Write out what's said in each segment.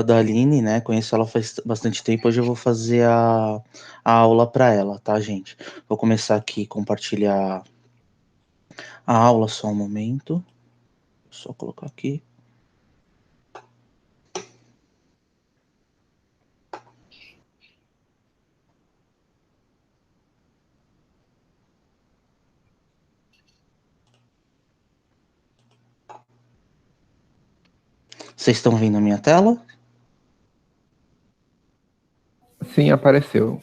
da Aline, né? Conheço ela faz bastante tempo. Hoje eu vou fazer a aula para ela, tá, gente? Vou começar aqui a compartilhar a aula só um momento. Só colocar aqui. Vocês estão vendo a minha tela? Sim, apareceu.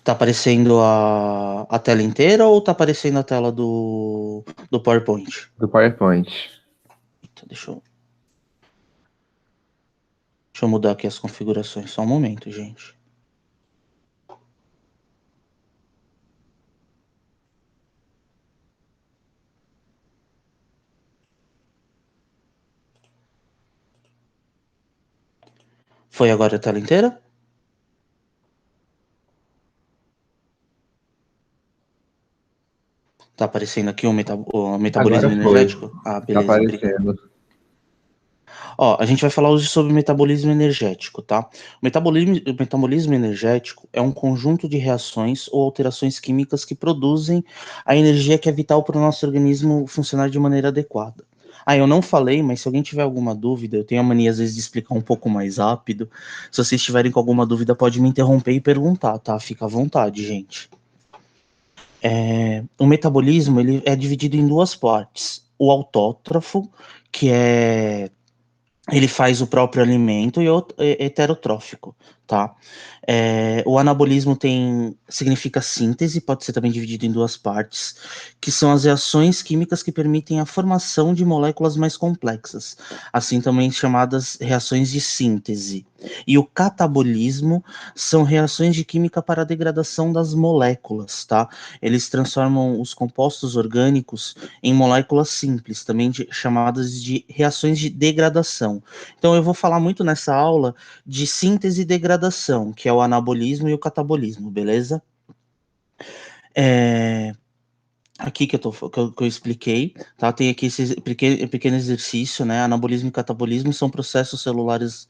Tá aparecendo a tela inteira ou tá aparecendo a tela do PowerPoint? Do PowerPoint. Então, deixa eu mudar aqui as configurações. Só um momento, gente. Foi agora a tela inteira? Tá aparecendo aqui o metabolismo Agora foi. energético? Ah, Tá beleza, obrigado. aparecendo. Ó, a gente vai falar hoje sobre metabolismo energético, tá? O metabolismo energético é um conjunto de reações ou alterações químicas que produzem a energia que é vital para o nosso organismo funcionar de maneira adequada. Ah, eu não falei, mas se alguém tiver alguma dúvida, eu tenho a mania às vezes de explicar um pouco mais rápido. Se vocês estiverem com alguma dúvida, pode me interromper e perguntar, tá? Fica à vontade, gente. O metabolismo ele é dividido em duas partes. O autótrofo, que ele faz o próprio alimento, e o heterotrófico, tá? O anabolismo significa síntese, pode ser também dividido em duas partes, que são as reações químicas que permitem a formação de moléculas mais complexas, assim também chamadas reações de síntese. E o catabolismo são reações de química para a degradação das moléculas, tá? Eles transformam os compostos orgânicos em moléculas simples, também chamadas de reações de degradação. Então, eu vou falar muito nessa aula de síntese e degradação, que é o anabolismo e o catabolismo, beleza? Aqui que eu expliquei, tá? Tem aqui esse pequeno exercício, né? Anabolismo e catabolismo são processos celulares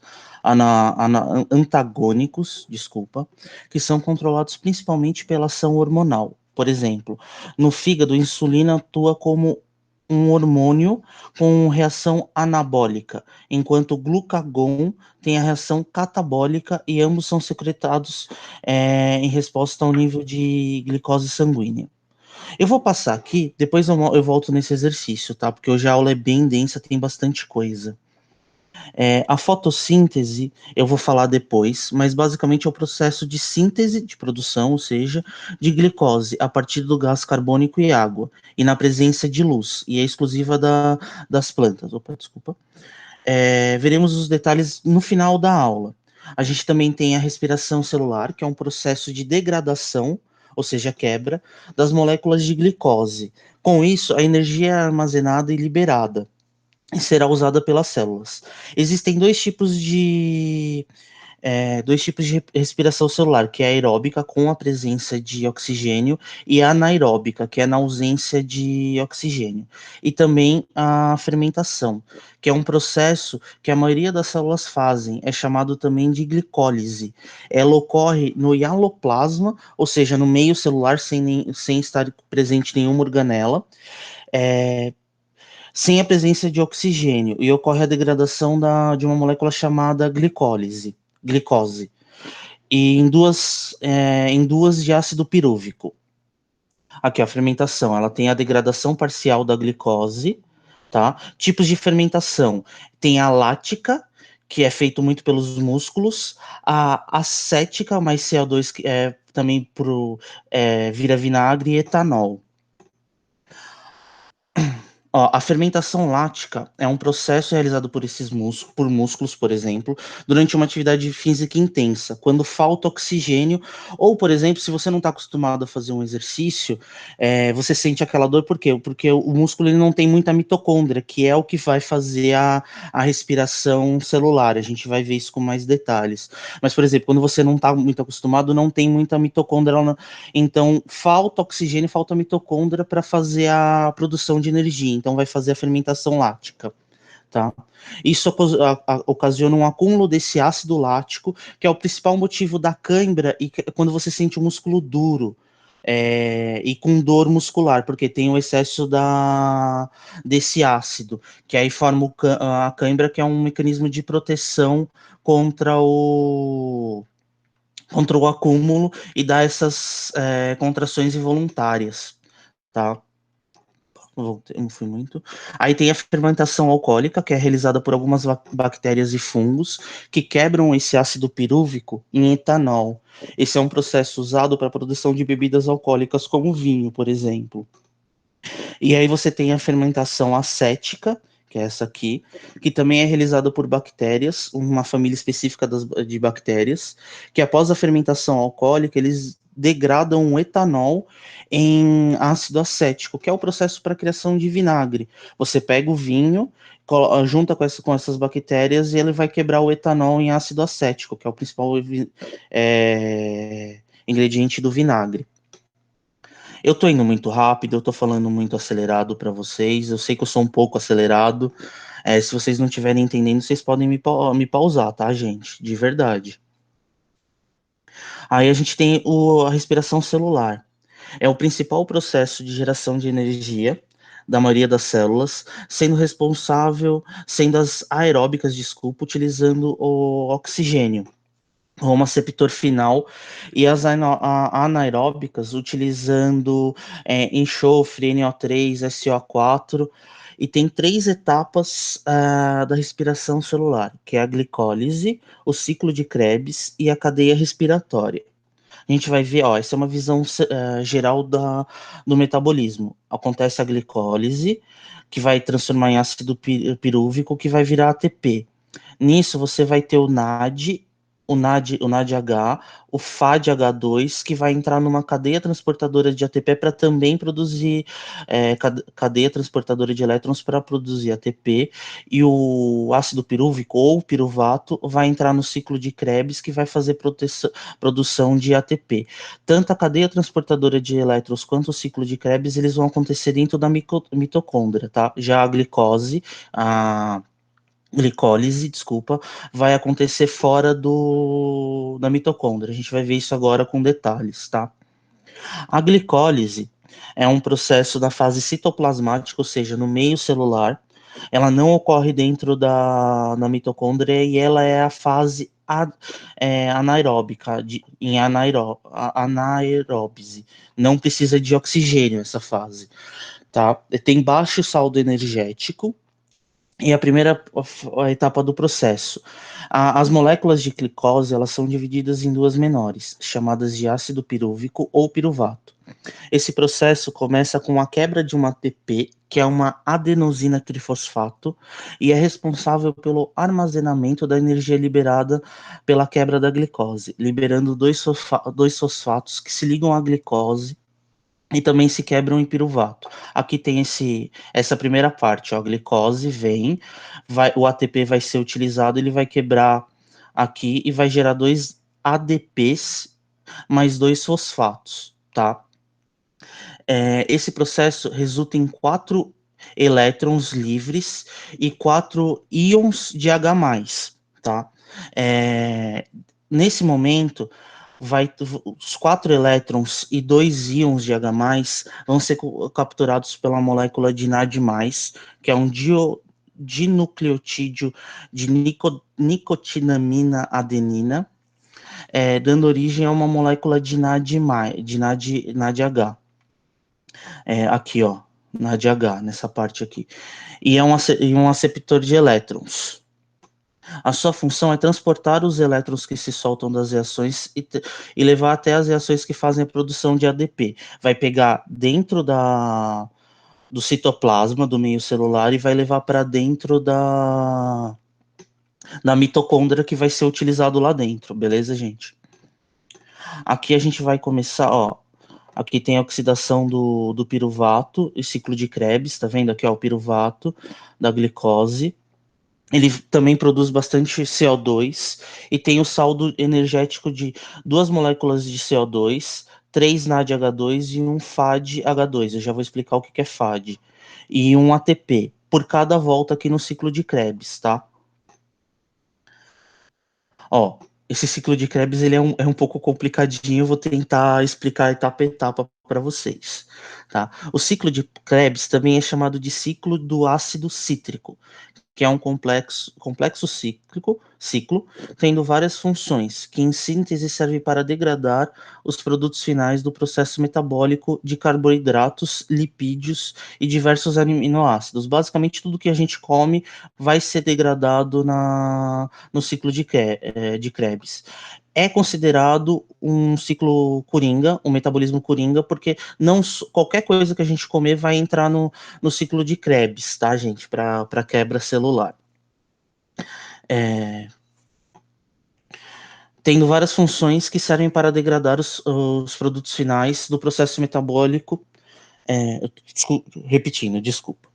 antagônicos, desculpa, que são controlados principalmente pela ação hormonal. Por exemplo, no fígado, a insulina atua como um hormônio com reação anabólica, enquanto o glucagon tem a reação catabólica e ambos são secretados em resposta ao nível de glicose sanguínea. Eu vou passar aqui, depois eu volto nesse exercício, tá? Porque hoje a aula é bem densa, tem bastante coisa. A fotossíntese eu vou falar depois, mas basicamente é o processo de síntese de produção, ou seja, de glicose a partir do gás carbônico e água, e na presença de luz, e é exclusiva das plantas. Opa, desculpa. Veremos os detalhes no final da aula. A gente também tem a respiração celular, que é um processo de degradação, ou seja, quebra, das moléculas de glicose. Com isso, a energia é armazenada e liberada e será usada pelas células. Existem dois tipos de respiração celular, que é a aeróbica, com a presença de oxigênio, e a anaeróbica, que é na ausência de oxigênio. E também a fermentação, que é um processo que a maioria das células fazem, é chamado também de glicólise. Ela ocorre no hialoplasma, ou seja, no meio celular, sem estar presente nenhuma organela, é, sem a presença de oxigênio, e ocorre a degradação de uma molécula chamada glicose, e em duas de ácido pirúvico. Aqui, a fermentação, ela tem a degradação parcial da glicose, tá? Tipos de fermentação, tem a lática, que é feito muito pelos músculos, a acética, mais CO2, que é também vira vinagre e etanol. Ó, a fermentação lática é um processo realizado por músculos, por exemplo, durante uma atividade física intensa, quando falta oxigênio, ou, por exemplo, se você não está acostumado a fazer um exercício, você sente aquela dor, por quê? Porque o músculo ele não tem muita mitocôndria, que é o que vai fazer a respiração celular. A gente vai ver isso com mais detalhes. Mas, por exemplo, quando você não está muito acostumado, não tem muita mitocôndria, então falta oxigênio, falta mitocôndria para fazer a produção de energia. Então vai fazer a fermentação lática, tá? Isso ocasiona um acúmulo desse ácido lático, que é o principal motivo da cãibra e quando você sente o músculo duro e com dor muscular, porque tem o excesso desse ácido, que aí forma a cãibra, que é um mecanismo de proteção contra o acúmulo e dá essas contrações involuntárias, tá? Não fui muito. Aí tem a fermentação alcoólica, que é realizada por algumas bactérias e fungos que quebram esse ácido pirúvico em etanol. Esse é um processo usado para a produção de bebidas alcoólicas, como vinho, por exemplo. E aí você tem a fermentação acética, que é essa aqui, que também é realizada por bactérias, uma família específica de bactérias, que após a fermentação alcoólica, eles degradam o etanol em ácido acético, que é o processo para a criação de vinagre. Você pega o vinho, junta com essas bactérias e ele vai quebrar o etanol em ácido acético, que é o principal ingrediente do vinagre. Eu tô indo muito rápido, eu tô falando muito acelerado para vocês. Eu sei que eu sou um pouco acelerado. Se vocês não estiverem entendendo, vocês podem me pausar, tá, gente? De verdade. Aí a gente tem a respiração celular. É o principal processo de geração de energia da maioria das células, sendo as aeróbicas, desculpa, utilizando o oxigênio como receptor final, e as anaeróbicas utilizando enxofre, NO3, SO4, e tem três etapas da respiração celular, que é a glicólise, o ciclo de Krebs e a cadeia respiratória. A gente vai ver, ó, essa é uma visão geral do metabolismo. Acontece a glicólise, que vai transformar em ácido pirúvico, que vai virar ATP. Nisso você vai ter o NAD, o NADH, o FADH2, que vai entrar numa cadeia transportadora de ATP para também produzir cadeia transportadora de elétrons para produzir ATP, e o ácido pirúvico ou piruvato vai entrar no ciclo de Krebs, que vai fazer produção de ATP. Tanto a cadeia transportadora de elétrons quanto o ciclo de Krebs, eles vão acontecer dentro da mitocôndria, tá? Já a glicólise, desculpa, vai acontecer fora da mitocôndria. A gente vai ver isso agora com detalhes, tá? A glicólise é um processo da fase citoplasmática, ou seja, no meio celular. Ela não ocorre dentro da mitocôndria e ela é a fase anaeróbica, em anaeróbise. Não precisa de oxigênio essa fase, tá? Tem baixo saldo energético, e a primeira a etapa do processo. As moléculas de glicose, elas são divididas em duas menores, chamadas de ácido pirúvico ou piruvato. Esse processo começa com a quebra de uma ATP, que é uma adenosina trifosfato, e é responsável pelo armazenamento da energia liberada pela quebra da glicose, liberando dois fosfatos que se ligam à glicose e também se quebram em piruvato. Aqui tem essa primeira parte, ó, a glicose vem, o ATP vai ser utilizado, ele vai quebrar aqui e vai gerar dois ADPs mais dois fosfatos, tá? Esse processo resulta em 4 elétrons livres e 4 íons de H+, tá? Nesse momento, os 4 elétrons e 2 íons de H+, vão ser capturados pela molécula de NAD+, que é um dinucleotídeo de nicotinamina adenina, dando origem a uma molécula de NADH. Aqui, ó, NADH, nessa parte aqui. E é um aceptor de elétrons. A sua função é transportar os elétrons que se soltam das reações e levar até as reações que fazem a produção de ADP. Vai pegar dentro do citoplasma, do meio celular, e vai levar para dentro da mitocôndria, que vai ser utilizado lá dentro, beleza, gente? Aqui a gente vai começar, ó. Aqui tem a oxidação do piruvato e ciclo de Krebs, tá vendo? Aqui, ó, o piruvato da glicose. Ele também produz bastante CO2 e tem o saldo energético de 2 moléculas de CO2, 3 NADH2 e um FADH2. Eu já vou explicar o que é FAD. E um ATP. por cada volta aqui no ciclo de Krebs, tá? Ó, esse ciclo de Krebs ele é um pouco complicadinho, eu vou tentar explicar etapa a etapa para vocês, tá? O ciclo de Krebs também é chamado de ciclo do ácido cítrico, que é um complexo ciclo, tendo várias funções, que em síntese serve para degradar os produtos finais do processo metabólico de carboidratos, lipídios e diversos aminoácidos. Basicamente, tudo que a gente come vai ser degradado no ciclo de Krebs. É considerado um ciclo coringa, um metabolismo coringa, porque não qualquer coisa que a gente comer vai entrar no ciclo de Krebs, tá, gente? Para quebra celular. Tendo várias funções que servem para degradar os produtos finais do processo metabólico. Repetindo, desculpa.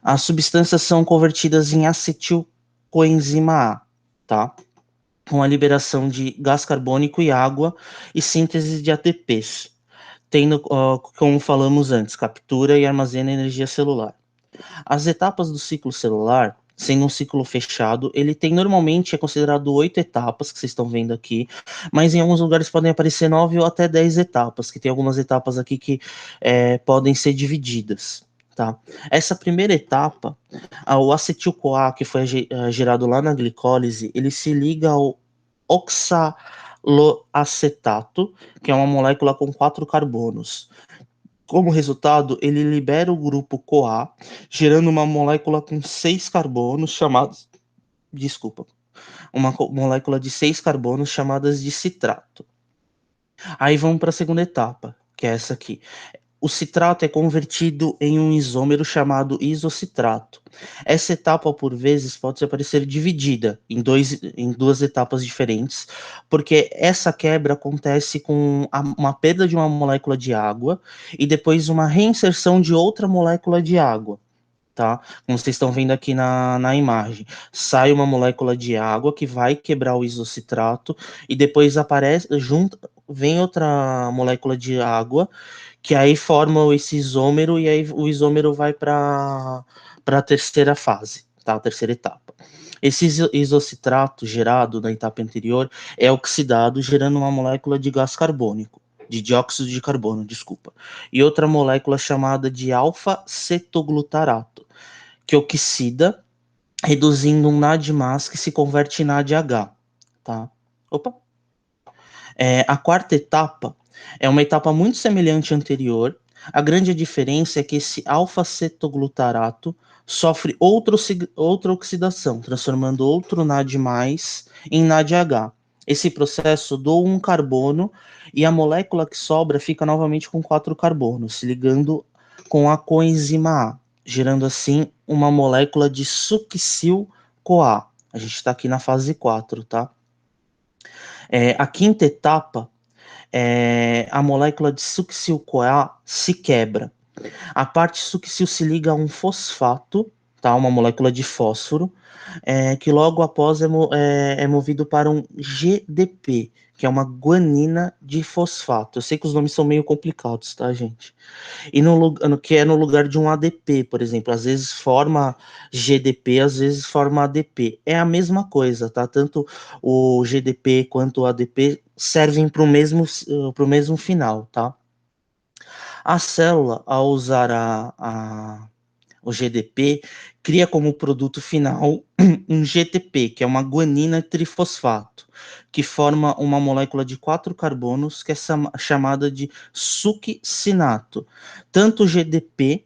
As substâncias são convertidas em acetilcoenzima A, tá? Com a liberação de gás carbônico e água e síntese de ATPs, tendo, como falamos antes, captura e armazena energia celular. As etapas do ciclo celular, sendo um ciclo fechado, ele tem normalmente é considerado 8 etapas, que vocês estão vendo aqui, mas em alguns lugares podem aparecer 9 ou até 10 etapas, que tem algumas etapas aqui que podem ser divididas. Tá? Essa primeira etapa, o acetil-CoA, que foi gerado lá na glicólise, ele se liga ao oxaloacetato, que é uma molécula com 4 carbonos. Como resultado, ele libera o grupo CoA, gerando uma molécula com 6 carbonos chamados. Desculpa. Uma molécula de 6 carbonos chamadas de citrato. Aí vamos para a segunda etapa, que é essa aqui. O citrato é convertido em um isômero chamado isocitrato. Essa etapa, por vezes, pode aparecer dividida em duas etapas diferentes, porque essa quebra acontece com uma perda de uma molécula de água e depois uma reinserção de outra molécula de água. Tá? Como vocês estão vendo aqui na imagem, sai uma molécula de água que vai quebrar o isocitrato e depois vem outra molécula de água que aí forma esse isômero e aí o isômero vai para a terceira fase, tá? A terceira etapa. Esse isocitrato gerado na etapa anterior é oxidado, gerando uma molécula de gás carbônico, de dióxido de carbono, desculpa, e outra molécula chamada de alfa-cetoglutarato, que oxida, reduzindo um NAD+, que se converte em NADH, tá? Opa! A quarta etapa é uma etapa muito semelhante à anterior. A grande diferença é que esse alfa-cetoglutarato sofre outra oxidação, transformando outro NAD+, em NADH. Esse processo doa um carbono e a molécula que sobra fica novamente com 4 carbonos, se ligando com a coenzima A, gerando assim uma molécula de succinil-CoA. A gente está aqui na fase 4, tá? A quinta etapa, a molécula de succinil-CoA se quebra. A parte succinil se liga a um fosfato, tá? Uma molécula de fósforo, que logo após é movido para um GDP, que é uma guanina de fosfato. Eu sei que os nomes são meio complicados, tá, gente? E que é no lugar de um ADP, por exemplo. Às vezes forma GDP, às vezes forma ADP. É a mesma coisa, tá? Tanto o GDP quanto o ADP servem para o mesmo final, tá? A célula, ao usar o GDP, cria como produto final um GTP, que é uma guanina trifosfato, que forma uma molécula de 4 carbonos, que é chamada de succinato. Tanto o GTP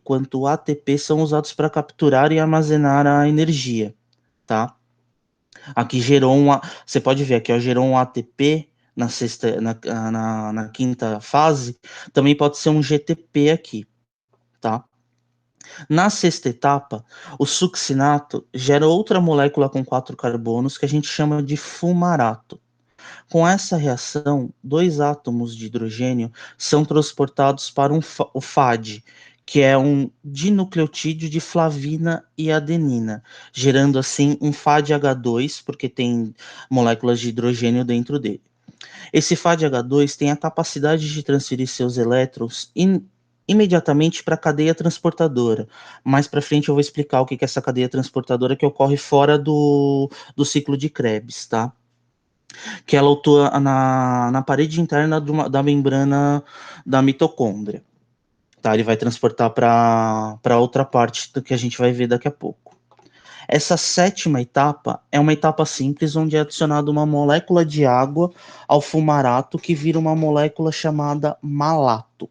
quanto o ATP são usados para capturar e armazenar a energia, tá? Aqui gerou você pode ver aqui, ó, gerou um ATP na quinta fase, também pode ser um GTP aqui, tá? Na sexta etapa, o succinato gera outra molécula com 4 carbonos que a gente chama de fumarato. Com essa reação, 2 átomos de hidrogênio são transportados para o FAD, que é um dinucleotídeo de flavina e adenina, gerando assim um FADH2, porque tem moléculas de hidrogênio dentro dele. Esse FADH2 tem a capacidade de transferir seus elétrons imediatamente para a cadeia transportadora. Mais para frente eu vou explicar o que é essa cadeia transportadora que ocorre fora do ciclo de Krebs, tá? Que ela atua na parede interna da membrana da mitocôndria. Tá? Ele vai transportar para outra parte do que a gente vai ver daqui a pouco. Essa sétima etapa é uma etapa simples, onde é adicionada uma molécula de água ao fumarato, que vira uma molécula chamada malato.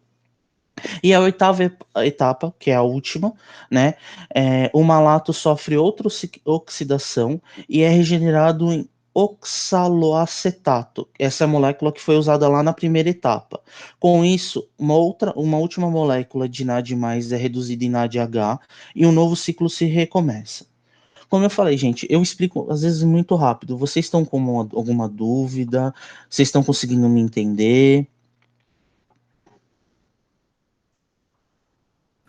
E a oitava etapa, que é a última, né? O malato sofre outra oxidação e é regenerado em oxaloacetato. Essa é a molécula que foi usada lá na primeira etapa. Com isso, uma última molécula de NAD+, é reduzida em NADH e um novo ciclo se recomeça. Como eu falei, gente, eu explico às vezes muito rápido. Vocês estão com alguma dúvida? Vocês estão conseguindo me entender?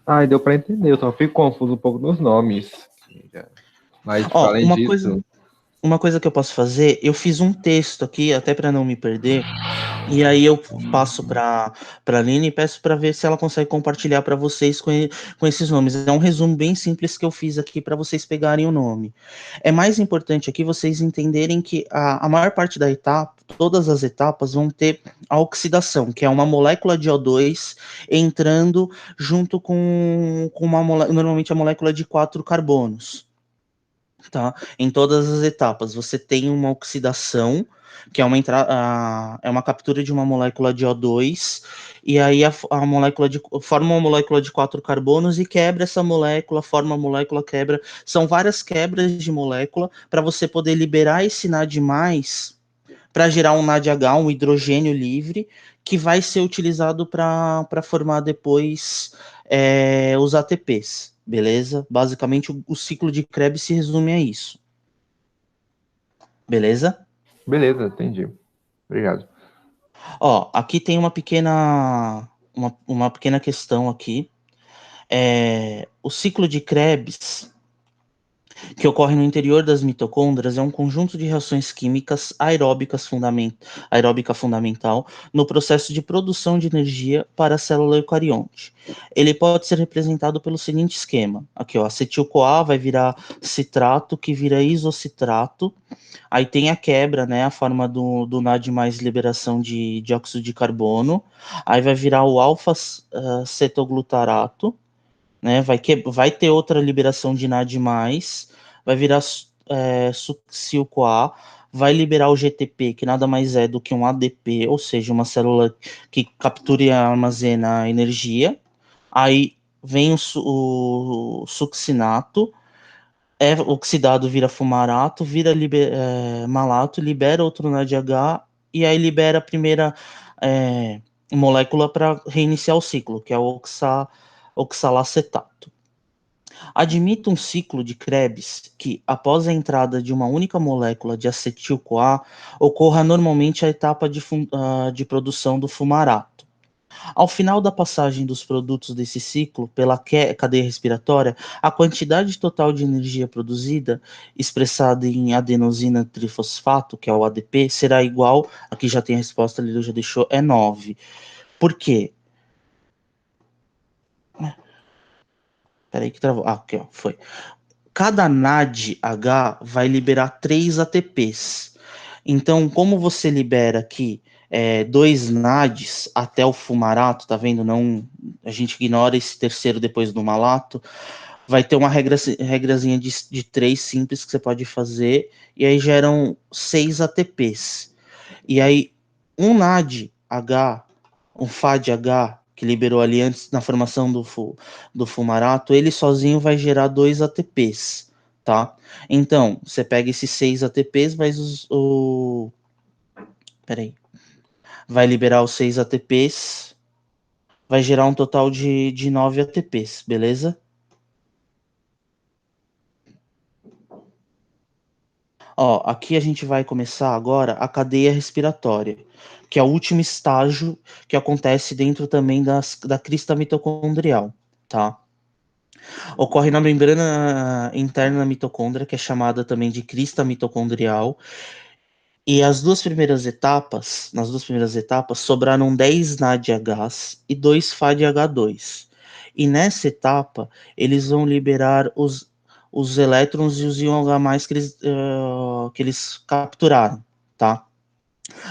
Ah, deu para entender, eu só fico confuso um pouco nos nomes. Mas, Ó, além disso, uma coisa que eu posso fazer, eu fiz um texto aqui, até para não me perder, e aí eu passo para a Aline e peço para ver se ela consegue compartilhar para vocês com esses nomes. É um resumo bem simples que eu fiz aqui para vocês pegarem o nome. É mais importante aqui vocês entenderem que a maior parte da etapa, todas as etapas vão ter a oxidação, que é uma molécula de O2 entrando junto com normalmente a molécula de 4 carbonos. Tá? Em todas as etapas, você tem uma oxidação, que é é uma captura de uma molécula de O2, e aí a molécula forma uma molécula de 4 carbonos e quebra essa molécula, forma a molécula, quebra. São várias quebras de molécula para você poder liberar esse NAD+, para gerar um NADH, um hidrogênio livre, que vai ser utilizado para formar depois os ATPs, beleza? Basicamente, o ciclo de Krebs se resume a isso. Beleza? beleza, entendi. Obrigado. Ó, aqui tem uma pequena questão aqui. O ciclo de Krebs, que ocorre no interior das mitocôndrias, é um conjunto de reações químicas aeróbica fundamental no processo de produção de energia para a célula eucarionte. Ele pode ser representado pelo seguinte esquema: aqui, ó, acetil-CoA vai virar citrato, que vira isocitrato. Aí tem a quebra, né, a forma do NAD mais liberação de dióxido de carbono. Aí vai virar o alfa-cetoglutarato, né? Vai ter outra liberação de NAD+, vai virar succinil-CoA, vai liberar o GTP, que nada mais é do que um ADP, ou seja, uma célula que captura e armazena energia. Aí vem o succinato, é oxidado, vira fumarato, vira malato, libera outro NADH, e aí libera a primeira molécula para reiniciar o ciclo, que é o oxalacetato. Admita um ciclo de Krebs que, após a entrada de uma única molécula de acetil-CoA, ocorra normalmente a etapa de produção do fumarato. Ao final da passagem dos produtos desse ciclo pela cadeia respiratória, a quantidade total de energia produzida, expressada em adenosina trifosfato, que é o ADP, será igual, aqui já tem a resposta, ele já deixou, é 9. Por quê? Peraí que travou. Ah, aqui, ó, foi. Cada NADH vai liberar 3 ATPs. Então, como você libera aqui 2 NADs até o fumarato, tá vendo? Não, a gente ignora esse terceiro depois do malato. Vai ter uma regrazinha de 3 simples que você pode fazer, e aí geram 6 ATPs. E aí, um NADH, um FADH, que liberou ali antes na formação do fumarato, ele sozinho vai gerar 2 ATPs, tá? Então, você pega esses 6 ATPs, peraí, vai liberar os 6 ATPs, vai gerar um total de 9 ATPs, beleza? Ó, aqui a gente vai começar agora a cadeia respiratória, que é o último estágio que acontece dentro também da crista mitocondrial, tá? Ocorre na membrana interna da mitocôndria, que é chamada também de crista mitocondrial, E nas duas primeiras etapas, sobraram 10 NADHs e 2 FADH2. E nessa etapa, eles vão liberar os elétrons e os íons H+, que eles capturaram, tá?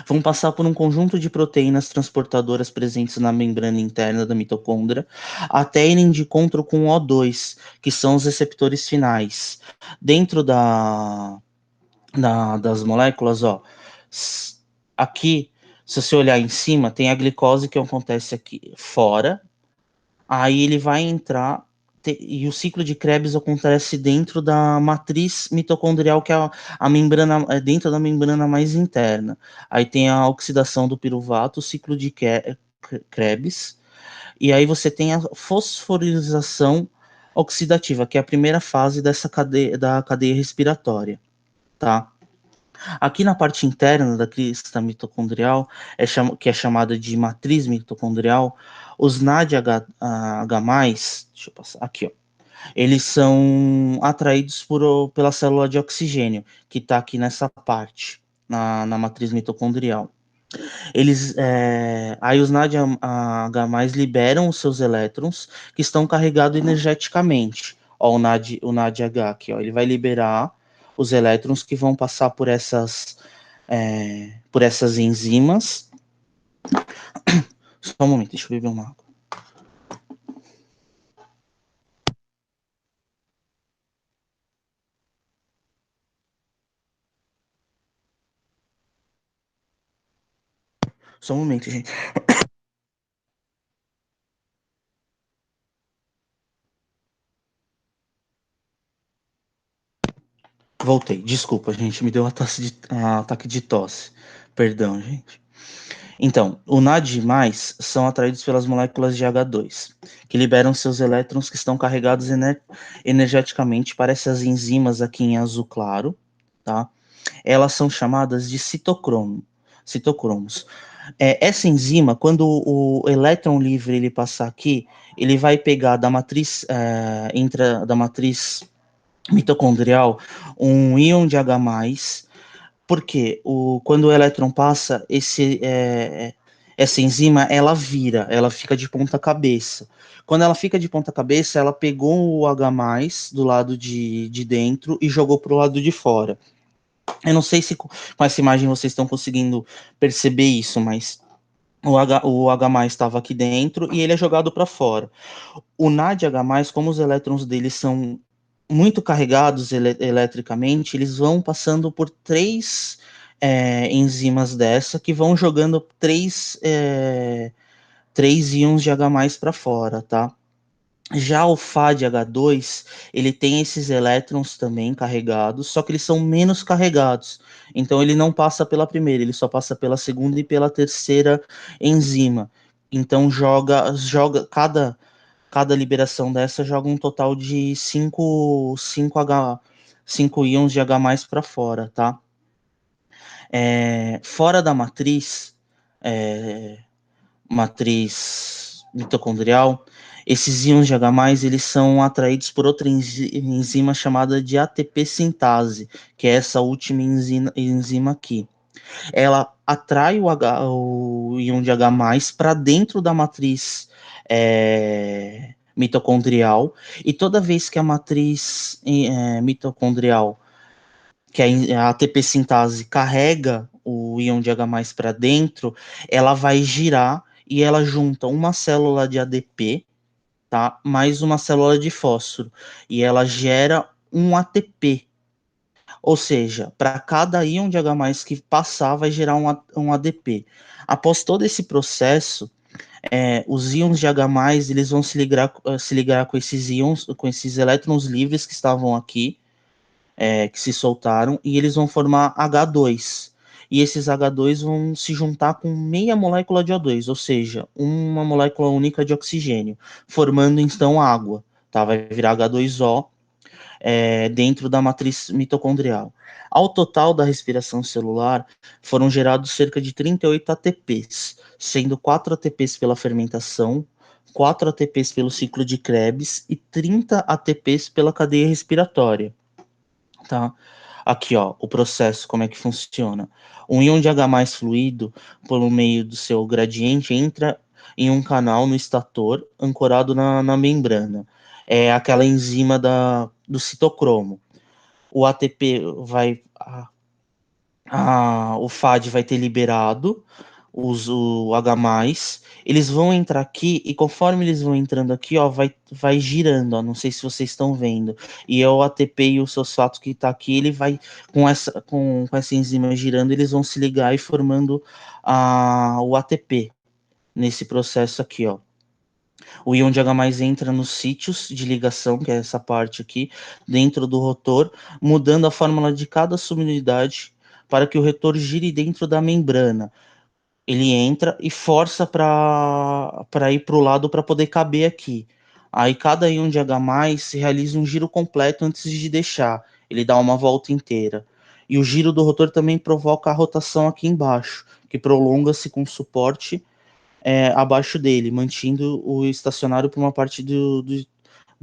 Vão passar por um conjunto de proteínas transportadoras presentes na membrana interna da mitocôndria, até irem de encontro com o O2, que são os receptores finais. Dentro das moléculas, ó, aqui, se você olhar em cima, tem a glicose que acontece aqui fora, aí ele vai entrar, e o ciclo de Krebs acontece dentro da matriz mitocondrial, que é a membrana, é dentro da membrana mais interna. Aí tem a oxidação do piruvato, o ciclo de Krebs, e aí você tem a fosforilação oxidativa, que é a primeira fase dessa cadeia, da cadeia respiratória, tá? Aqui na parte interna da crista mitocondrial, que é chamada de matriz mitocondrial, os NADH+, deixa eu passar aqui, ó, eles são atraídos pela célula de oxigênio, que está aqui nessa parte, na matriz mitocondrial. Aí os NADH+ liberam os seus elétrons, que estão carregados energeticamente. Ó, o NADH aqui, ó, ele vai liberar os elétrons que vão passar por essas enzimas. Só um momento, deixa eu beber uma água. Só um momento, gente. Voltei, desculpa, gente, me deu um ataque de tosse. Perdão, gente. Então, o NAD+, são atraídos pelas moléculas de H2, que liberam seus elétrons que estão carregados energeticamente para essas enzimas aqui em azul claro, tá? Elas são chamadas de citocromos. Essa enzima, quando o elétron livre ele passar aqui, ele vai pegar da matriz, da matriz mitocondrial um íon de H+, porque quando o elétron passa, essa enzima, ela fica de ponta cabeça. Quando ela fica de ponta cabeça, ela pegou o H+, do lado de dentro e jogou para o lado de fora. Eu não sei se com essa imagem vocês estão conseguindo perceber isso, mas o H+ estava aqui dentro e ele é jogado para fora. O NADH+, como os elétrons dele são muito carregados eletricamente, eles vão passando por três enzimas dessa que vão jogando três íons de H+ para fora, tá? Já o FADH2, ele tem esses elétrons também carregados, só que eles são menos carregados. Então ele não passa pela primeira, ele só passa pela segunda e pela terceira enzima. Então cada liberação dessa joga um total de 5 íons de H+ para fora, tá? Fora da é, matriz mitocondrial, esses íons de H+, eles são atraídos por outra enzima chamada de ATP sintase, que é essa última enzima aqui. Ela atrai o íon de H+ para dentro da matriz mitocondrial, e toda vez que a matriz mitocondrial, que a ATP sintase carrega o íon de H+ para dentro, ela vai girar e ela junta uma célula de ADP, tá, mais uma célula de fósforo, e ela gera um ATP. Ou seja, para cada íon de H+ que passar, vai gerar um ADP. Após todo esse processo, os íons de H+, eles vão se ligar com esses íons, com esses elétrons livres que estavam aqui, que se soltaram, e eles vão formar H2. E esses H2 vão se juntar com meia molécula de O2, ou seja, uma molécula única de oxigênio, formando então água. Tá? Vai virar H2O dentro da matriz mitocondrial. Ao total da respiração celular, foram gerados cerca de 38 ATPs, sendo 4 ATPs pela fermentação, 4 ATPs pelo ciclo de Krebs e 30 ATPs pela cadeia respiratória. Tá? Aqui, ó, o processo, como é que funciona. Um íon de H+ fluido, por meio do seu gradiente, entra em um canal no estator, ancorado na membrana. É aquela enzima do citocromo. O ATP vai... o FAD vai ter liberado o H+, eles vão entrar aqui, e conforme eles vão entrando aqui, ó, vai girando, ó, não sei se vocês estão vendo, e é o ATP e o fosfato que está aqui, ele vai, com essa enzima girando, eles vão se ligar e formando o ATP, nesse processo aqui, ó. O íon de H+ entra nos sítios de ligação, que é essa parte aqui, dentro do rotor, mudando a fórmula de cada subunidade para que o rotor gire dentro da membrana. Ele entra e força para ir para o lado para poder caber aqui. Aí cada íon de H+ realiza um giro completo antes de deixar. Ele dá uma volta inteira. E o giro do rotor também provoca a rotação aqui embaixo, que prolonga-se com suporte abaixo dele, mantendo o estacionário por uma parte do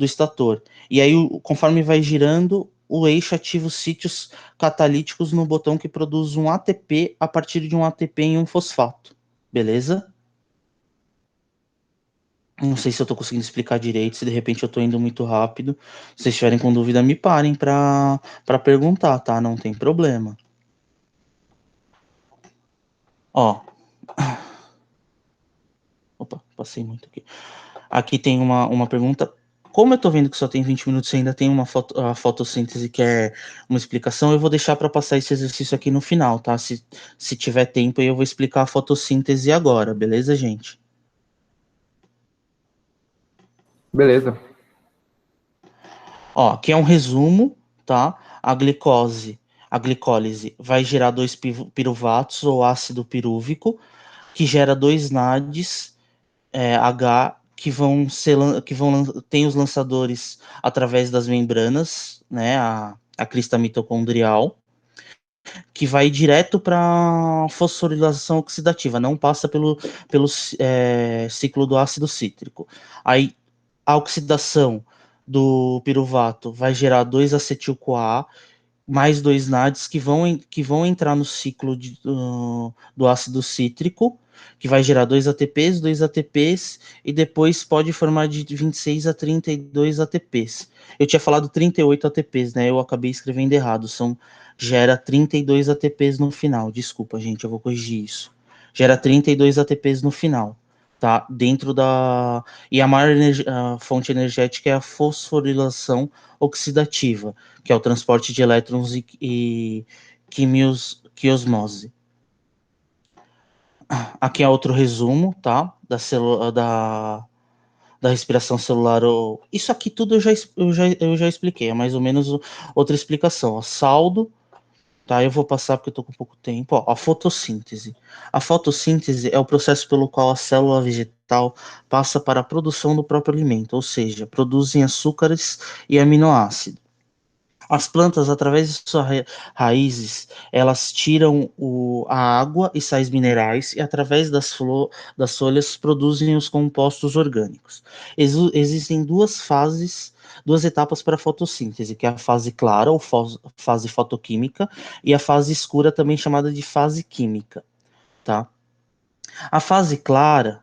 estator. E aí, conforme vai girando, o eixo ativa os sítios catalíticos no botão que produz um ATP a partir de um ATP em um fosfato. Beleza? Não sei se eu tô conseguindo explicar direito, se de repente eu tô indo muito rápido. Se vocês estiverem com dúvida, me parem para perguntar, tá? Não tem problema. Ó. Opa, passei muito aqui. Aqui tem uma pergunta. Como eu tô vendo que só tem 20 minutos e ainda tem a fotossíntese que é uma explicação, eu vou deixar para passar esse exercício aqui no final, tá? Se tiver tempo, eu vou explicar a fotossíntese agora, beleza, gente? Beleza. Ó, aqui é um resumo, tá? A glicólise vai gerar 2 piruvatos ou ácido pirúvico, que gera 2 NADs H tem os lançadores através das membranas, né, a crista mitocondrial, que vai direto para fosforilação oxidativa, não passa pelo ciclo do ácido cítrico. Aí a oxidação do piruvato vai gerar 2-acetil-CoA mais 2 NADs que vão entrar no ciclo do ácido cítrico, que vai gerar 2 ATPs, e depois pode formar de 26 a 32 ATPs. Eu tinha falado 38 ATPs, né? Eu acabei escrevendo errado. Gera 32 ATPs no final. Desculpa, gente, eu vou corrigir isso. Gera 32 ATPs no final, tá? Dentro da... E a maior fonte energética é a fosforilação oxidativa, que é o transporte de elétrons e quiosmose. Aqui é outro resumo, tá? Da respiração celular. Isso aqui tudo eu já expliquei, é mais ou menos outra explicação. Ó, saldo, tá? Eu vou passar porque eu tô com pouco tempo. Ó, a fotossíntese. A fotossíntese é o processo pelo qual a célula vegetal passa para a produção do próprio alimento, ou seja, produzem açúcares e aminoácidos. As plantas, através de suas raízes, elas tiram a água e sais minerais e, através das folhas, produzem os compostos orgânicos. Existem duas etapas para a fotossíntese, que é a fase clara, ou fase fotoquímica, e a fase escura, também chamada de fase química. Tá? A fase clara,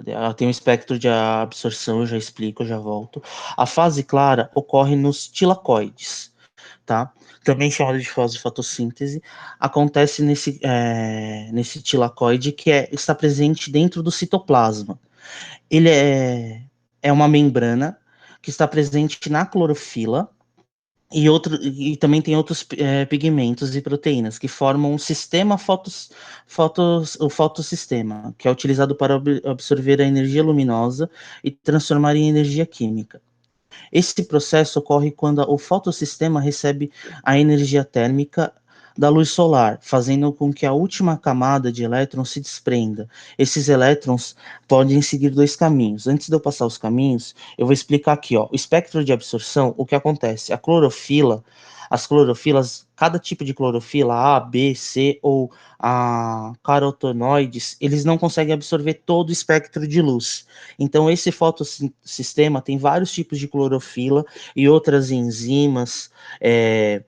ela tem um espectro de absorção, eu já explico, eu já volto. A fase clara ocorre nos tilacoides, tá? Também chamado de fotossíntese, acontece nesse tilacoide está presente dentro do citoplasma. Ele é uma membrana que está presente na clorofila e também tem outros pigmentos e proteínas que formam um sistema o fotossistema, que é utilizado para absorver a energia luminosa e transformar em energia química. Esse processo ocorre quando o fotossistema recebe a energia térmica da luz solar, fazendo com que a última camada de elétrons se desprenda. Esses elétrons podem seguir 2 caminhos. Antes de eu passar os caminhos, eu vou explicar aqui, ó, o espectro de absorção, o que acontece? A clorofila, As clorofilas, cada tipo de clorofila, A, B, C ou a carotenoides, eles não conseguem absorver todo o espectro de luz. Então, esse fotossistema tem vários tipos de clorofila e outras enzimas,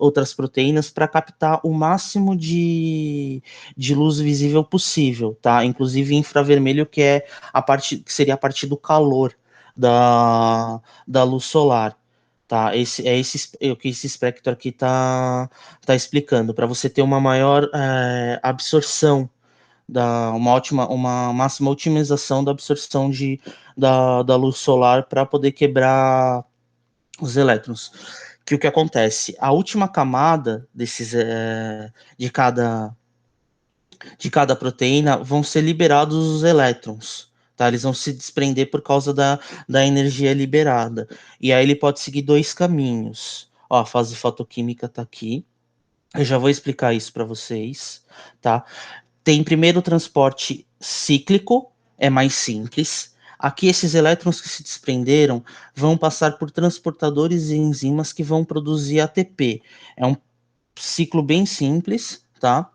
outras proteínas para captar o máximo de luz visível possível, tá? Inclusive infravermelho, que é a parte que seria a parte do calor da luz solar. Tá, o que esse espectro aqui tá explicando, para você ter uma maior absorção, uma máxima otimização da absorção da luz solar para poder quebrar os elétrons. Que o que acontece? A última camada de cada proteína vão ser liberados os elétrons. Tá? Eles vão se desprender por causa da energia liberada. E aí ele pode seguir dois caminhos. Ó, a fase fotoquímica está aqui. Eu já vou explicar isso para vocês. Tá? Tem primeiro o transporte cíclico, é mais simples. Aqui esses elétrons que se desprenderam vão passar por transportadores e enzimas que vão produzir ATP. É um ciclo bem simples, tá?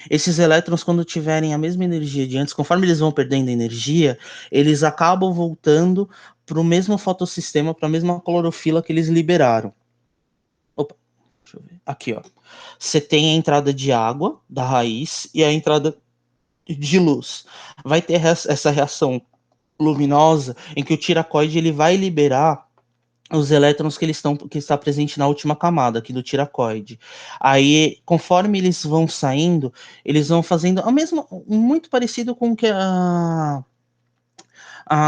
Esses elétrons, quando tiverem a mesma energia de antes, conforme eles vão perdendo energia, eles acabam voltando para o mesmo fotossistema, para a mesma clorofila que eles liberaram. Opa, deixa eu ver. Aqui, ó. Você tem a entrada de água da raiz e a entrada de luz. Vai ter essa reação luminosa em que o tiracoide ele vai liberar os elétrons que está presente na última camada aqui do tiracoide. Aí, conforme eles vão saindo, eles vão fazendo a mesma, muito parecido com o que o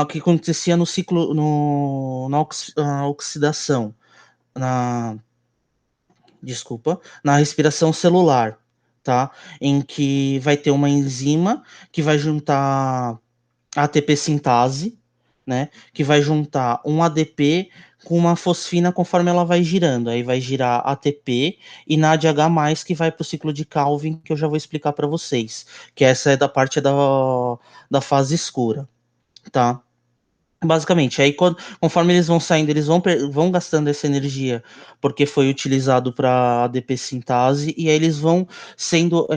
que acontecia no ciclo, na oxidação, na, na respiração celular, tá? Em que vai ter uma enzima que vai juntar a ATP sintase, né? Que vai juntar um ADP com uma fosfina conforme ela vai girando. Aí vai girar ATP e NADH+, que vai para o ciclo de Calvin, que eu já vou explicar para vocês. Que essa é da parte da fase escura, tá? Basicamente, aí conforme eles vão saindo, eles vão gastando essa energia porque foi utilizado para ADP sintase, e aí eles vão sendo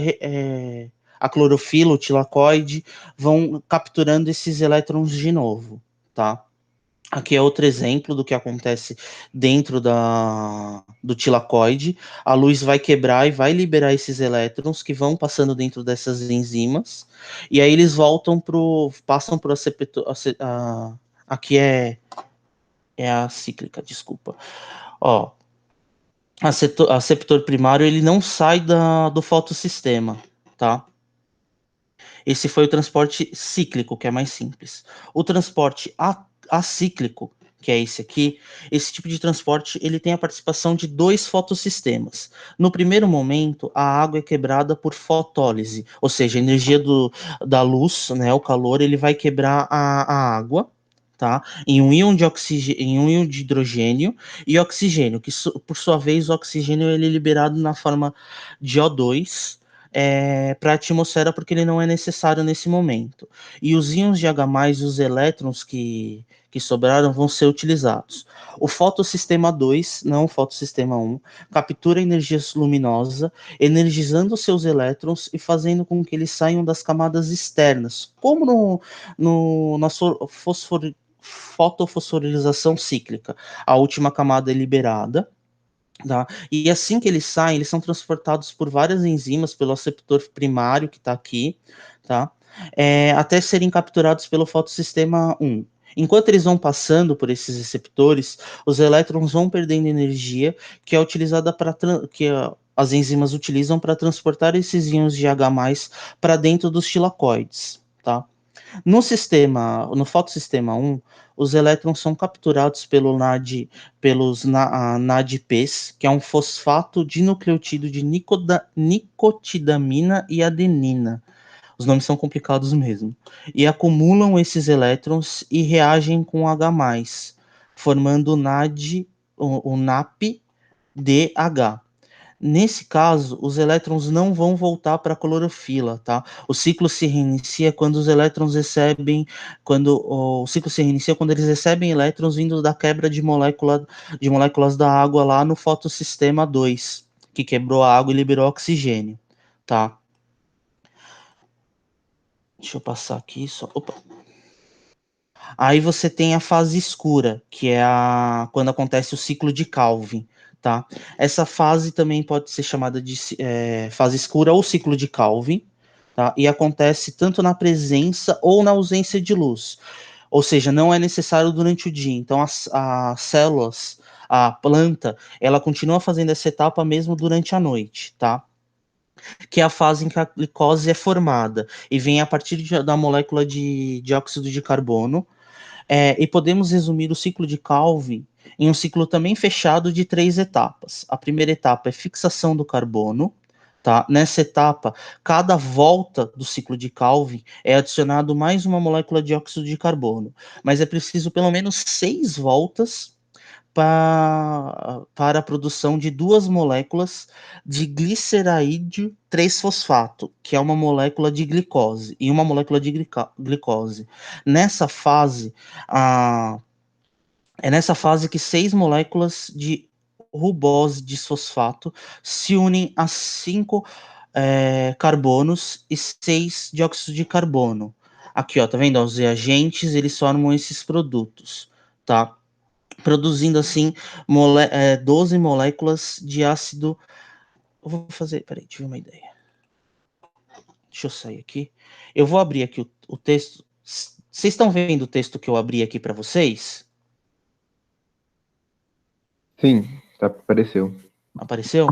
a clorofila, o tilacoide, vão capturando esses elétrons de novo, tá? Aqui é outro exemplo do que acontece dentro do tilacoide. A luz vai quebrar e vai liberar esses elétrons que vão passando dentro dessas enzimas, e aí eles passam para aqui é a cíclica, desculpa. Ó, a receptor primário ele não sai do fotossistema, tá? Esse foi o transporte cíclico, que é mais simples. O transporte acíclico, que é esse aqui, esse tipo de transporte ele tem a participação de dois fotossistemas. No primeiro momento, a água é quebrada por fotólise, ou seja, a energia da luz, né, o calor, ele vai quebrar a água, tá? Em um íon de oxigênio, em um íon de hidrogênio e oxigênio, que por sua vez o oxigênio ele é liberado na forma de O2 para a atmosfera, porque ele não é necessário nesse momento. E os íons de H+, os elétrons que sobraram, vão ser utilizados. O fotossistema 2, não o fotossistema 1, captura energia luminosa, energizando seus elétrons e fazendo com que eles saiam das camadas externas, como na fotofosforilação cíclica. A última camada é liberada, tá? E assim que eles saem, eles são transportados por várias enzimas, pelo receptor primário que está aqui, tá? Até serem capturados pelo fotossistema 1. Enquanto eles vão passando por esses receptores, os elétrons vão perdendo energia que é utilizada as enzimas utilizam para transportar esses íons de H+ para dentro dos tilacoides, tá? No fotossistema 1, os elétrons são capturados pelos NADPs, que é um fosfato dinucleotídeo de nicotidamina e adenina. Os nomes são complicados mesmo. E acumulam esses elétrons e reagem com H+, formando o NAP-DH. Nesse caso, os elétrons não vão voltar para a clorofila, tá? O ciclo se reinicia quando os elétrons recebem, o ciclo se reinicia quando eles recebem elétrons vindo da quebra de moléculas da água lá no fotossistema 2. que quebrou a água e liberou oxigênio, tá? Deixa eu passar aqui só. Opa. Aí você tem a fase escura, que é quando acontece o ciclo de Calvin, tá? Essa fase também pode ser chamada de fase escura ou ciclo de Calvin, tá? E acontece tanto na presença ou na ausência de luz. Ou seja, não é necessário durante o dia. Então, as células, a planta, ela continua fazendo essa etapa mesmo durante a noite, tá? Que é a fase em que a glicose é formada e vem a partir da molécula de dióxido de carbono. E podemos resumir o ciclo de Calvin em um ciclo também fechado de 3 etapas. A primeira etapa é fixação do carbono. Tá? Nessa etapa, cada volta do ciclo de Calvin é adicionado mais uma molécula de dióxido de carbono, mas é preciso pelo menos 6 voltas para a produção de 2 moléculas de glicerídeo 3-fosfato, que é uma molécula de glicose, e uma molécula de glicose. Nessa fase, a, é nessa fase que 6 moléculas de rubose disfosfato se unem a 5 carbonos e 6 dióxido de carbono. Aqui, ó, tá vendo? Os reagentes, eles formam esses produtos, tá? Produzindo assim 12 moléculas de ácido. Eu vou fazer. Peraí, tive uma ideia. Deixa eu sair aqui. Eu vou abrir aqui o texto. Vocês estão vendo o texto que eu abri aqui para vocês? Sim, tá, apareceu. Apareceu?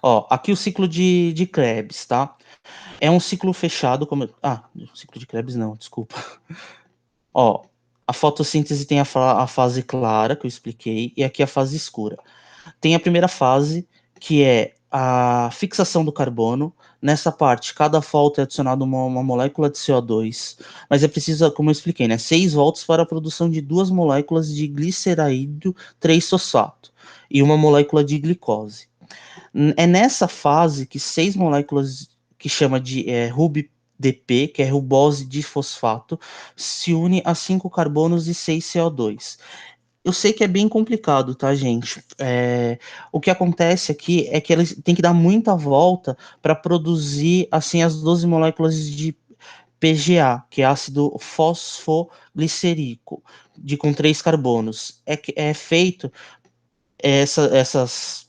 Ó, aqui o ciclo de Krebs, tá? É um ciclo fechado, como. Ciclo de Krebs não, desculpa. Ó, a fotossíntese tem a fase clara, que eu expliquei, e aqui a fase escura. Tem a primeira fase, que é a fixação do carbono. Nessa parte, cada volta é adicionada uma molécula de CO2, mas é preciso, como eu expliquei, né, 6 voltas para a produção de 2 moléculas de glicerídeo 3-fosfato e uma molécula de glicose. É nessa fase que 6 moléculas, que chama de RUB-DP, que é rubose de fosfato, se une a 5 carbonos e 6 CO2. Eu sei que é bem complicado, tá, gente? O que acontece aqui é que eles têm que dar muita volta para produzir assim as 12 moléculas de PGA, que é ácido fosfoglicerico, com 3 carbonos. É feito, essas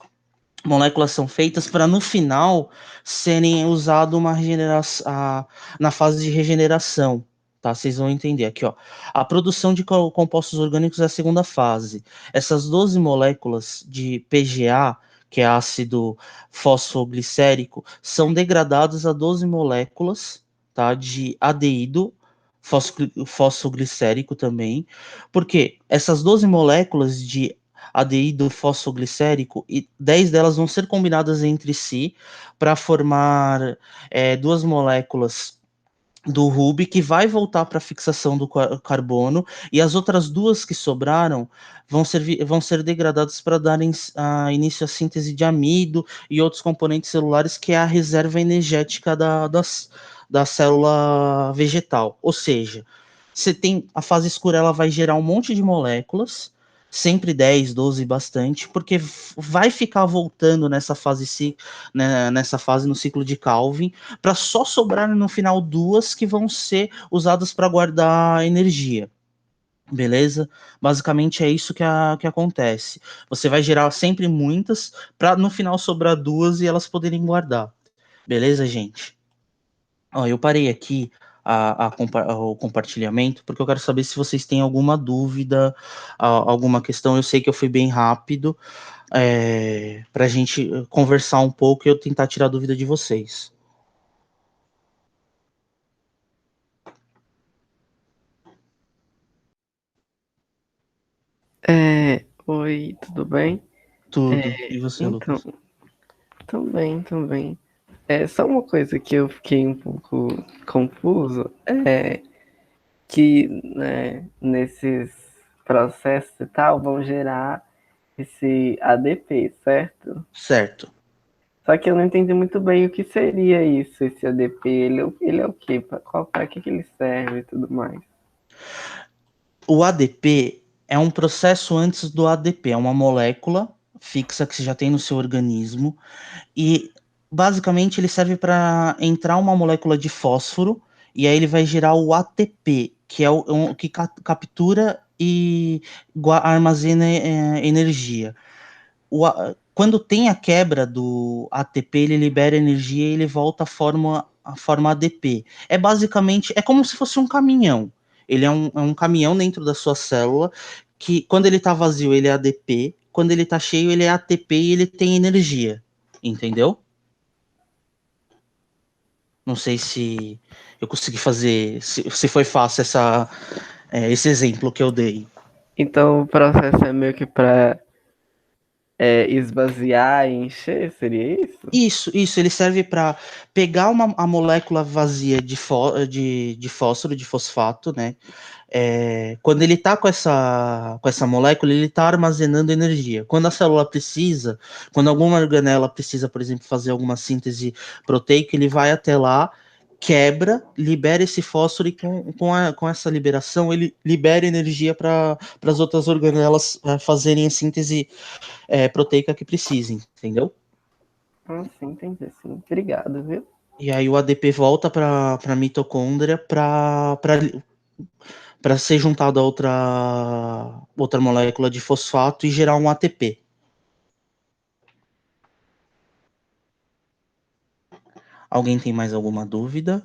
moléculas são feitas para no final serem usado uma regeneração na fase de regeneração, tá? Vocês vão entender aqui, ó. A produção de compostos orgânicos é a segunda fase. Essas 12 moléculas de PGA, que é ácido fosfoglicérico, são degradadas a 12 moléculas, tá, de aldeído fosfoglicérico também, porque essas 12 moléculas de aldeído fosfoglicérico, e 10 delas vão ser combinadas entre si para formar 2 moléculas do Ruby, que vai voltar para a fixação do carbono, e as outras 2 que sobraram vão ser degradadas para dar início à síntese de amido e outros componentes celulares, que é a reserva energética da célula vegetal. Ou seja, você tem a fase escura, ela vai gerar um monte de moléculas, sempre 10, 12, bastante, porque vai ficar voltando nessa fase no ciclo de Calvin, para só sobrar no final 2 que vão ser usadas para guardar energia. Beleza? Basicamente é isso que acontece. Você vai gerar sempre muitas, para no final sobrar 2 e elas poderem guardar. Beleza, gente? Ó, eu parei aqui o compartilhamento, porque eu quero saber se vocês têm alguma dúvida, alguma questão. Eu sei que eu fui bem rápido, para a gente conversar um pouco e eu tentar tirar a dúvida de vocês. Oi, tudo bem? Tudo. E você, Então, Lucas? também, também. Só uma coisa que eu fiquei um pouco confuso é que, né, nesses processos e tal vão gerar esse ADP, certo? Certo. Só que eu não entendi muito bem o que seria isso, esse ADP. Ele é o quê? Para que ele serve e tudo mais? O ADP é um processo antes do ADP, é uma molécula fixa que você já tem no seu organismo, e basicamente ele serve para entrar uma molécula de fósforo, e aí ele vai gerar o ATP, que é o que captura e armazena energia. Quando tem a quebra do ATP, ele libera energia e ele volta à forma ADP. É basicamente, é como se fosse um caminhão. Ele é um caminhão dentro da sua célula, que quando ele está vazio, ele é ADP, quando ele está cheio, ele é ATP e ele tem energia. Entendeu? Não sei se eu consegui fazer, se foi fácil esse exemplo que eu dei. Então o processo é meio que para esvaziar e encher, seria isso? Isso, ele serve para pegar a molécula vazia de fósforo, de fosfato, né? Quando ele está com essa molécula, ele está armazenando energia. Quando a célula precisa, quando alguma organela precisa, por exemplo, fazer alguma síntese proteica, ele vai até lá, quebra, libera esse fósforo e com essa liberação ele libera energia para as outras organelas fazerem a síntese proteica que precisem, entendeu? Sim, entendi, sim. Obrigado, viu? E aí o ADP volta para a mitocôndria para ser juntado a outra molécula de fosfato e gerar um ATP. Alguém tem mais alguma dúvida?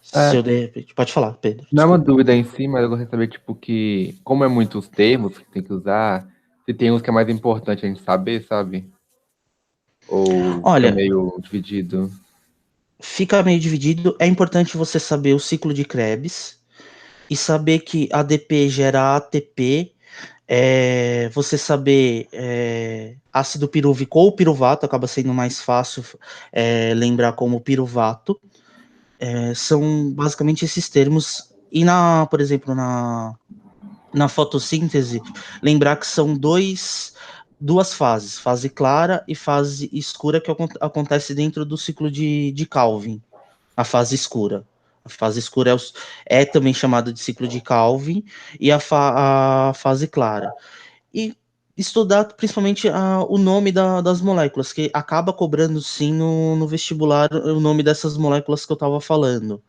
Se eu de repente. Pode falar, Pedro. Não é uma Desculpa. dúvida em si, mas eu gostaria de saber, tipo, que, como é muitos termos que tem que usar, se tem uns que é mais importante a gente saber, sabe? Ou fica Olha, meio dividido. fica meio dividido. É importante você saber o ciclo de Krebs e saber que ADP gera ATP. Você saber ácido pirúvico ou piruvato, acaba sendo mais fácil lembrar como piruvato. São basicamente esses termos. E por exemplo, na fotossíntese, lembrar que são duas fases, fase clara e fase escura, que acontece dentro do ciclo de Calvin, a fase escura. A fase escura é também chamada de ciclo de Calvin, e a fase clara. E estudar principalmente o nome das moléculas, que acaba cobrando sim no vestibular o nome dessas moléculas que eu estava falando.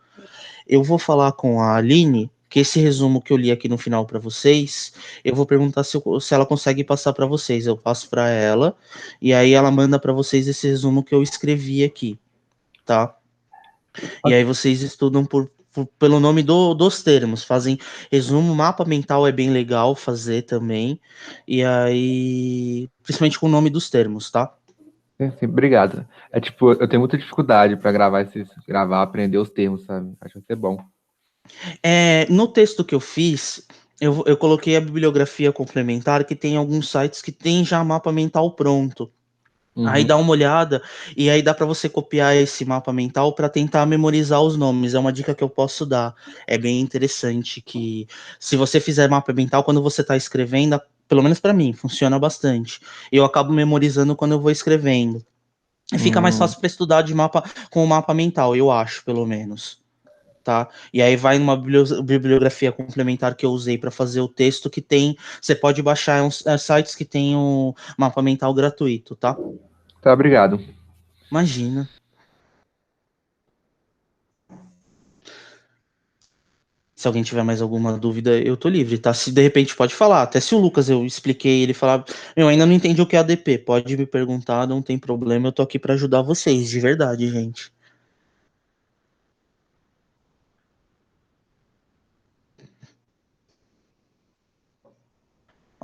Eu vou falar com a Aline, que esse resumo que eu li aqui no final para vocês, eu vou perguntar se ela consegue passar para vocês. Eu passo para ela, e aí ela manda para vocês esse resumo que eu escrevi aqui, tá? E aí vocês estudam pelo nome dos termos, fazem resumo, mapa mental é bem legal fazer também, e aí, principalmente com o nome dos termos, tá? Sim, obrigado. É tipo, eu tenho muita dificuldade pra gravar, aprender os termos, sabe? Acho que vai ser bom. No texto que eu fiz, eu coloquei a bibliografia complementar, que tem alguns sites que tem já mapa mental pronto. Aí dá Uhum. uma olhada e aí dá para você copiar esse mapa mental para tentar memorizar os nomes. É uma dica que eu posso dar. É bem interessante que se você fizer mapa mental quando você está escrevendo, pelo menos para mim, funciona bastante. Eu acabo memorizando quando eu vou escrevendo. E fica mais Hum. fácil para estudar de mapa com o mapa mental, eu acho, pelo menos. Tá? E aí vai numa bibliografia complementar que eu usei para fazer o texto que tem. Você pode baixar uns sites que tem o mapa mental gratuito, tá? Tá, obrigado. Imagina. Se alguém tiver mais alguma dúvida, eu tô livre, tá? Se de repente pode falar. Até se o Lucas eu expliquei, ele falar, eu ainda não entendi o que é ADP, pode me perguntar, não tem problema, eu tô aqui para ajudar vocês, de verdade, gente.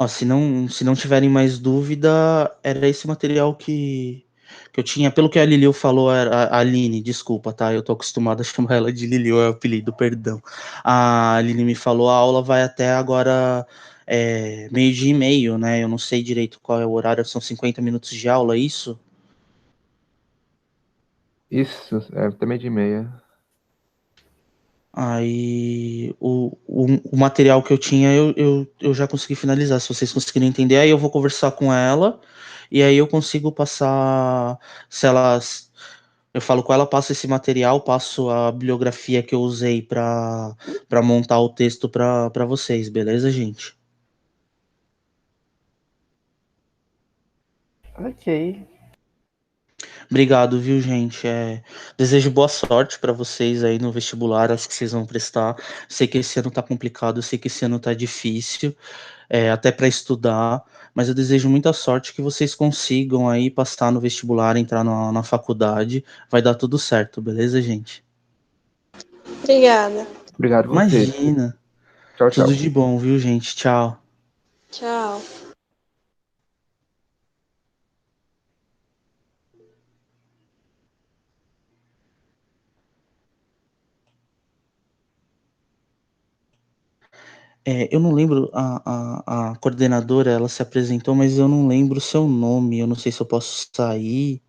Ó, se não tiverem mais dúvida, era esse material que eu tinha. Pelo que a Liliu falou, a Aline, desculpa, tá? Eu tô acostumado a chamar ela de Liliu, é o apelido, perdão. A Aline me falou, a aula vai até agora meio-dia e meio, né? Eu não sei direito qual é o horário, são 50 minutos de aula, é isso? Isso, também de meia. Aí o material que eu tinha eu já consegui finalizar. Se vocês conseguirem entender, aí eu vou conversar com ela e aí eu consigo passar. Se elas. Eu falo com ela, passo esse material, passo a bibliografia que eu usei para montar o texto para vocês, beleza, gente? Ok. Obrigado, viu, gente? Desejo boa sorte para vocês aí no vestibular, acho que vocês vão prestar. Sei que esse ano tá complicado, eu sei que esse ano tá difícil, até para estudar, mas eu desejo muita sorte que vocês consigam aí passar no vestibular, entrar na faculdade. Vai dar tudo certo, beleza, gente? Obrigada. Obrigado você. Imagina. Tchau, Tudo tchau. de bom, viu, gente? Tchau. Tchau. Eu não lembro, a coordenadora, ela se apresentou, mas eu não lembro o seu nome. Eu não sei se eu posso sair.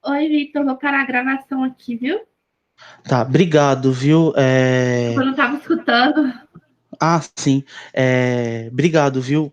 Oi, Victor, vou parar a gravação aqui, viu? Tá, obrigado, viu? Eu não estava escutando. Ah, sim. Obrigado, viu?